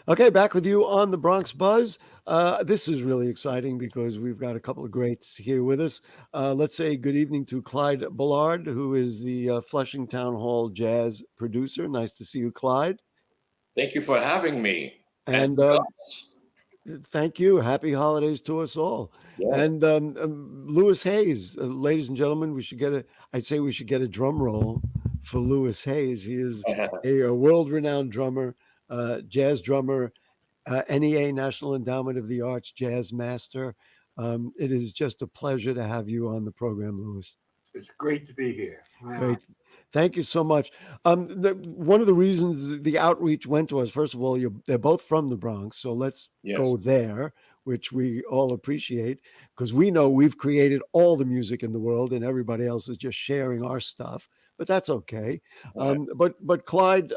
Okay, back with you on the Bronx Buzz. This is really exciting because we've got a couple of greats here with us. Let's say good evening to Clyde Ballard, who is the Flushing Town Hall jazz producer. Nice to see you, Clyde. Thank you for having me. And And Gus. thank you. Happy holidays to us all. Yes. And Lewis Hayes, ladies and gentlemen, I'd say we should get a drum roll for Lewis Hayes. He is a world-renowned drummer, jazz drummer, NEA National Endowment of the Arts Jazz Master. It is just a pleasure to have you on the program, Lewis. It's great to be here. Wow. Great. Thank you so much. One of the reasons the outreach went to us, first of all, they're both from the Bronx. So let's Yes. go there, which we all appreciate because we know we've created all the music in the world and everybody else is just sharing our stuff. But that's okay. Right. But Clyde,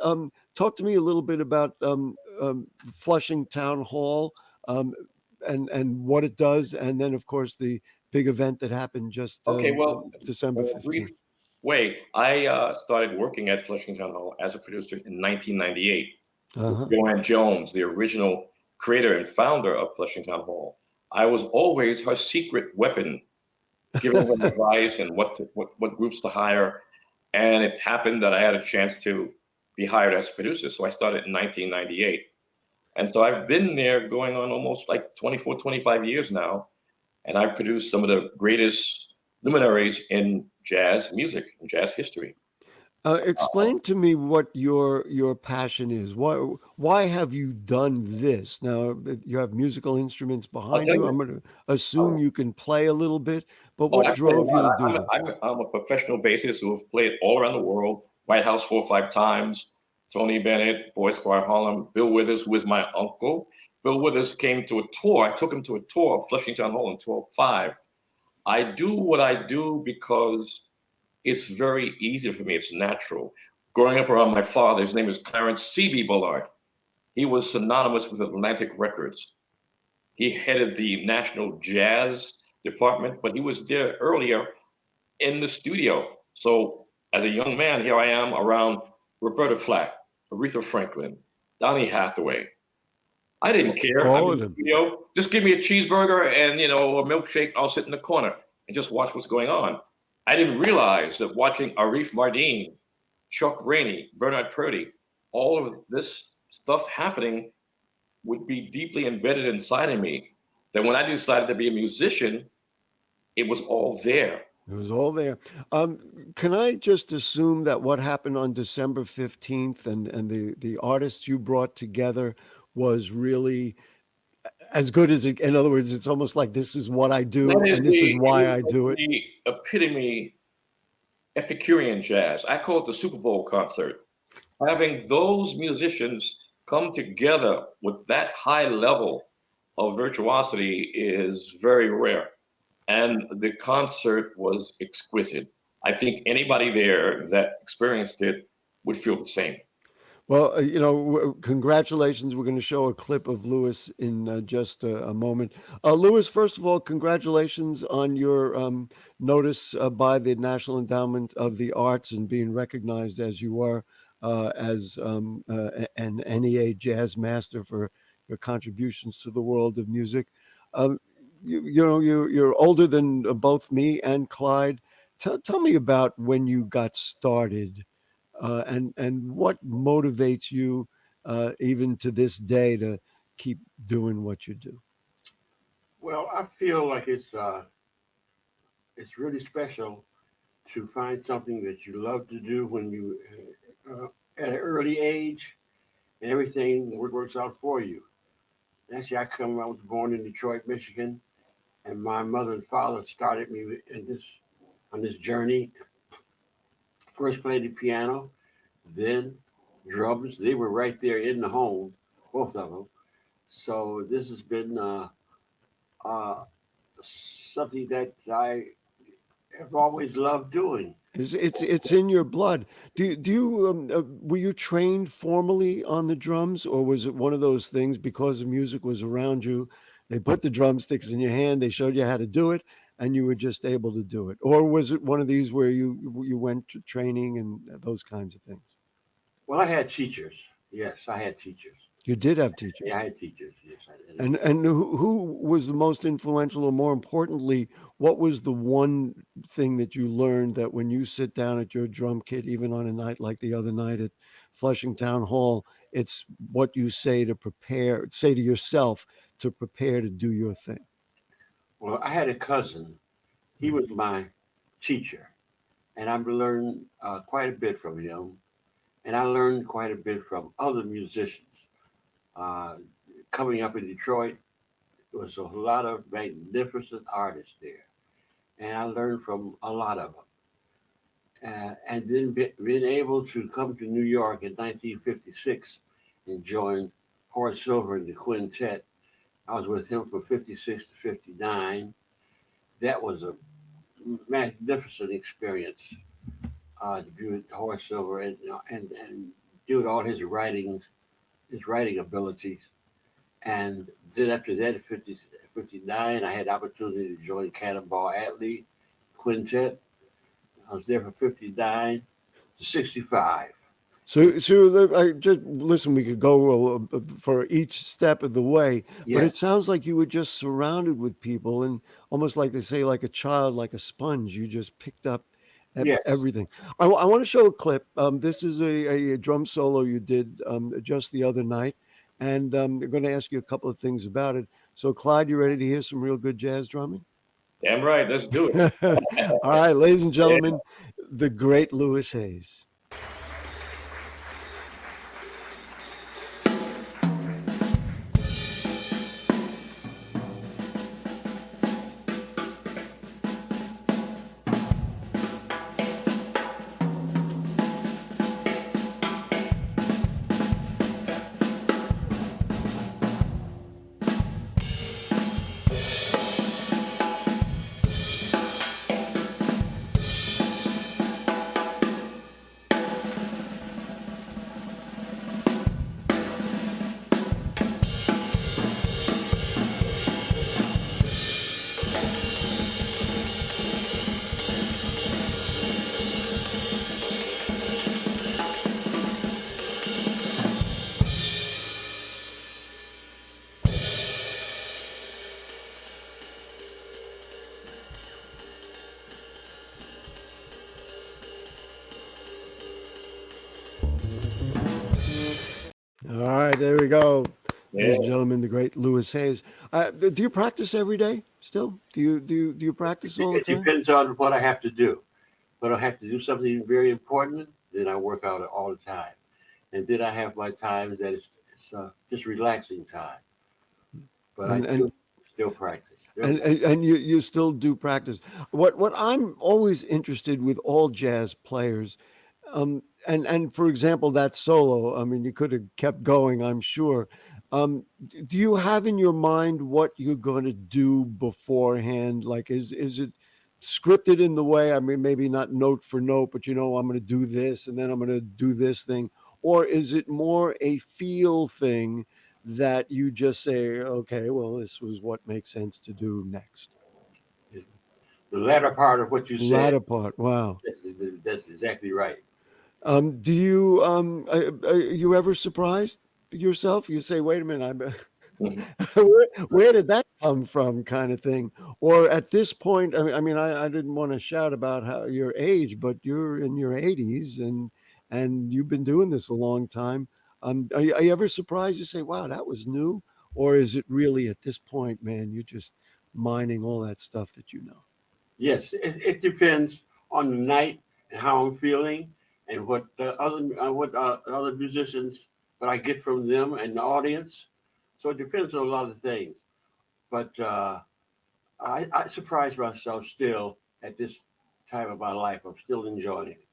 talk to me a little bit about Flushing Town Hall and what it does. And then, of course, the big event that happened just Okay. Well, December in a brief 15th. way, I started working at Flushing Town Hall as a producer in 1998 with Uh-huh. Joanne Jones, the original creator and founder of Flushing Town Hall. I was always her secret weapon, giving her advice and what groups to hire. And it happened that I had a chance to be hired as a producer. So I started in 1998. And so I've been there going on almost like 24, 25 years now. And I've produced some of the greatest luminaries in jazz music and jazz history. Explain to me what your passion is. Why have you done this? Now you have musical instruments I'll behind tell you. you. I'm going to assume Oh, you can play a little bit, but oh, what I've played a drove you lot. to do I'm, that? I'm, I'm a professional bassist who have played all around the world. White House 4 or 5 times. Tony Bennett, Boys Choir Harlem. Bill Withers, who is my uncle. Bill Withers came to a tour. I took him to a tour of Flushing Town Hall in 2005. I do what I do because it's very easy for me. It's natural. Growing up around my father, his name is Clarence C.B. Ballard. He was synonymous with Atlantic Records. He headed the National Jazz Department, but he was there earlier in the studio. So as a young man, here I am around Roberta Flack, Aretha Franklin, Donny Hathaway. I didn't care. I'm All in of the them. studio. Just give me a cheeseburger and a milkshake. I'll sit in the corner and just watch what's going on. I didn't realize that watching Arif Mardin, Chuck Rainey, Bernard Purdy, all of this stuff happening would be deeply embedded inside of me. That when I decided to be a musician, it was all there. It was all there. Can I just assume that what happened on December 15th and the artists you brought together was really as good as it, in other words, it's almost like this is what I That do is and this is why I it do is it. the epitome Epicurean jazz. I call it the Super Bowl concert. Having those musicians come together with that high level of virtuosity is very rare. And the concert was exquisite. I think anybody there that experienced it would feel the same. Well, congratulations. We're going to show a clip of Lewis in just a moment. Lewis, first of all, congratulations on your notice by the National Endowment of the Arts and being recognized as you are as an NEA Jazz Master for your contributions to the world of music. Um, you're older than both me and Clyde. Tell me about when you got started and what motivates you even to this day to keep doing what you do. Well, I feel like it's really special to find something that you love to do when you at an early age, and everything works out for you. Actually, I was born in Detroit, Michigan, and my mother and father started me in this on this journey. First played the piano, then drums. They were right there in the home, both of them. So this has been uh, something that I have always loved doing. It's in your blood. Do you were you trained formally on the drums, or was it one of those things because the music was around you? They put the drumsticks in your hand. They showed you how to do it, and you were just able to do it. Or was it one of these where you went to training and those kinds of things? Well, I had teachers. Yes, I had teachers. You did have teachers. Yeah, I had teachers. Yes, I did. And who was the most influential, or more importantly, what was the one thing that you learned that when you sit down at your drum kit, even on a night like the other night at Flushing Town Hall, it's what you say to yourself to prepare to do your thing? Well, I had a cousin. He was my teacher, and I've learned quite a bit from him. And I learned quite a bit from other musicians. Uh, Coming up in Detroit, there was a lot of magnificent artists there, and I learned from a lot of them. And then being able to come to New York in 1956 and join Horace Silver and the quintet. I was with him from 56 to 59. That was a magnificent experience to be with Horace Silver and do all his writing abilities. And then after that, at 59, I had the opportunity to join Cannonball Adderley Quintet. I was there from 59 to 65. So I just listen. We could go for each step of the way, but it Yes, sounds like you were just surrounded with people, and almost like they say, like a child, like a sponge. You just picked up yes. everything. I want to show a clip. This is a drum solo you did just the other night, and I'm going to ask you a couple of things about it. So, Clyde, you ready to hear some real good jazz drumming? Damn right. Let's do it. All right, ladies and Yeah. gentlemen, the great Louis Hayes. All right, there we go. Ladies and Yeah. gentlemen, the great Louis Hayes. Do you practice every day still? Do you practice all the It time? depends on what I have to do. But I have to do something very important, then I work out all the time. And then I have my times that it's just relaxing time. But I And do still practice. and you still do practice. What I'm always interested with all jazz players, and for example, that solo. I mean, you could have kept going, I'm sure. Do you have in your mind what you're going to do beforehand? Like, is it scripted in the way? I mean, maybe not note for note, but I'm going to do this, and then I'm going to do this thing, or is it more a feel thing? That you just say, okay, well, this was what makes sense to do next. The latter part of what you said, Latter part, wow. that's exactly right. Do you are you ever surprised yourself? You say, wait a minute, Mhm. where did that come from, kind of thing? Or at this point, I didn't want to shout about how your age, but you're in your 80s and you've been doing this a long time. Are you ever surprised? You say, wow, that was new, or is it really at this point, man, you're just mining all that stuff that you know? Yes, it depends on the night and how I'm feeling and what other musicians, what I get from them and the audience. So it depends on a lot of things. But I surprise myself still at this time of my life. I'm still enjoying it.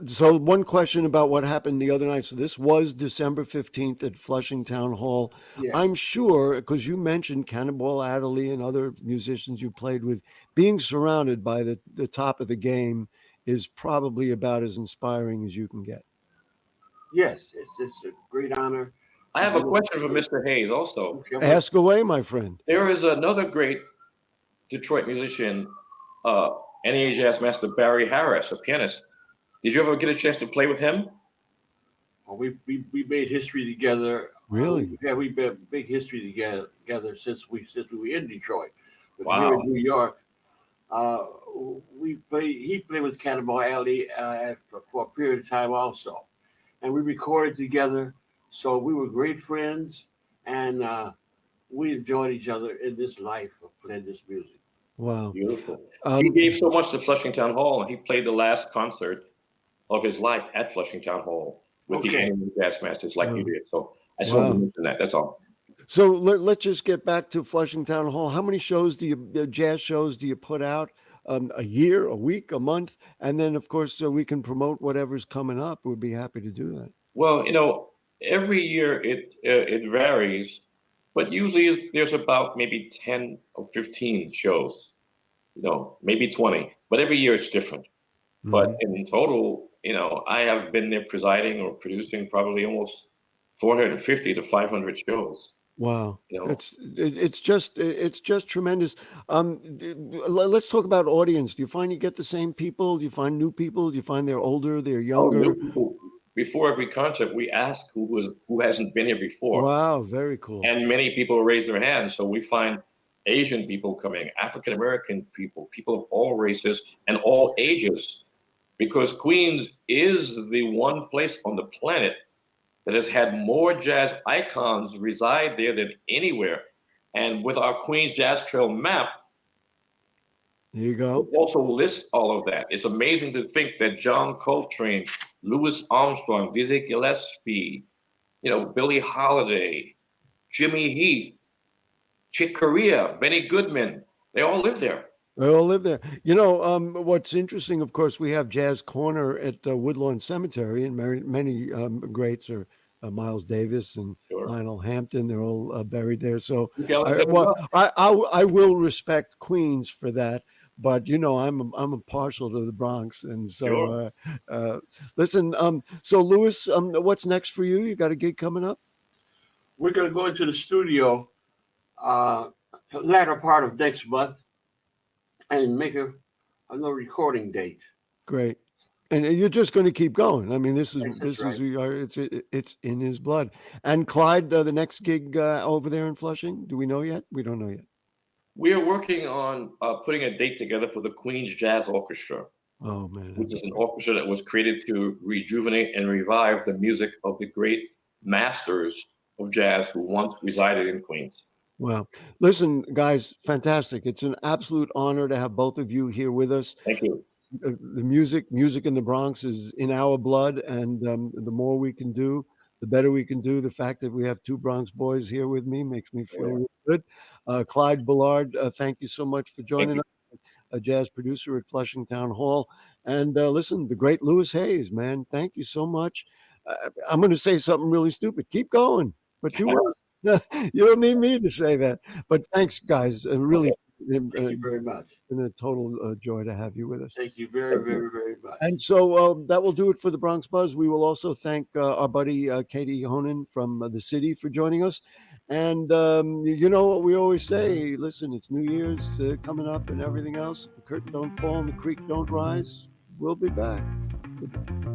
So one question about what happened the other night. So this was December 15th at Flushing Town Hall. Yes, I'm sure, because you mentioned Cannonball Adderley and other musicians you played with, being surrounded by the top of the game is probably about as inspiring as you can get. yes, it's a great honor I to have a do question for Mr. Hayes also. it. Ask away, my friend. There is another great Detroit musician, uh, NEA Jazz Master Barry Harris, a pianist. Did you ever get a chance to play with him? We made history together Really? We've been a big history together since we were in Detroit. But here in Wow. New York, uh, we played. He played with Cannonball Alley for a period of time also, and we recorded together. So we were great friends, and we enjoyed each other in this life of playing this music. Wow. Beautiful. He Um, gave so much to Flushing Town Hall, and he played the last concert of his life at Flushing Town Hall with the Okay. NEA Jazz Masters, like you did. So I just wanted to wow. mention that. That's all. So let's just get back to Flushing Town Hall. How many shows jazz shows do you put out? A year, a week, a month? And then, of course, so we can promote whatever's coming up. We'd be happy to do that. Well, every year it varies, but usually there's about maybe 10 or 15 shows, maybe 20. But every year it's different. But Mhm. in total, I have been there presiding or producing probably almost 450 to 500 shows. Wow. You know, It's just tremendous. Let's talk about audience. Do you find you get the same people? Do you find new people? Do you find they're older, they're oh, younger? new people. Before every concert, we ask who hasn't been here before, Wow, very cool. and many people raise their hands. So we find Asian people coming, African American people of all races and all ages, because Queens is the one place on the planet that has had more jazz icons reside there than anywhere. And with our Queens Jazz Trail map, There you it go. also lists all of that. It's amazing to think that John Coltrane, Louis Armstrong, Dizzy Gillespie, Billie Holiday, Jimmy Heath, Chick Corea, Benny Goodman, they all live there. They all live there. What's interesting, of course, we have Jazz Corner at Woodlawn Cemetery, and many greats are Miles Davis and Sure. Lionel Hampton. They're all buried there. So, Duke Ellington I, as well, well. I will respect Queens for that, but I'm a partial to the Bronx, and Sure. so listen. So Louis, what's next for you? You got a gig coming up? We're going to go into the studio latter part of next month and make another recording date. Great. And you're just going to keep going. I mean, this is Yes, this that's is right. who you are. It's in his blood. And Clyde, the next gig over there in Flushing, do we know yet? We don't know yet. We are working on putting a date together for the Queens Jazz Orchestra, Oh man, which that'd is be an great. orchestra that was created to rejuvenate and revive the music of the great masters of jazz who once resided in Queens. Well, listen, guys, fantastic! It's an absolute honor to have both of you here with us. Thank you. The music in the Bronx is in our blood, and the more we can do, the better we can do. The fact that we have two Bronx boys here with me makes me Oh, feel yeah. really good. Clyde Ballard, thank you so much for Thank joining you. us. A jazz producer at Flushing Town Hall. And listen, the great Louis Hayes, man, thank you so much. I'm going to say something really stupid. Keep going, but do well. You don't need me to say that. But thanks, guys. Okay. Really, Thank you very much. been a total joy to have you with us. Thank you very, Thank you. very, very much. And so that will do it for the Bronx Buzz. We will also thank our buddy Katie Honan from the city for joining us. And you know what we always say, listen, it's New Year's coming up and everything else. If the curtain don't fall and the creek don't rise, we'll be back. Goodbye.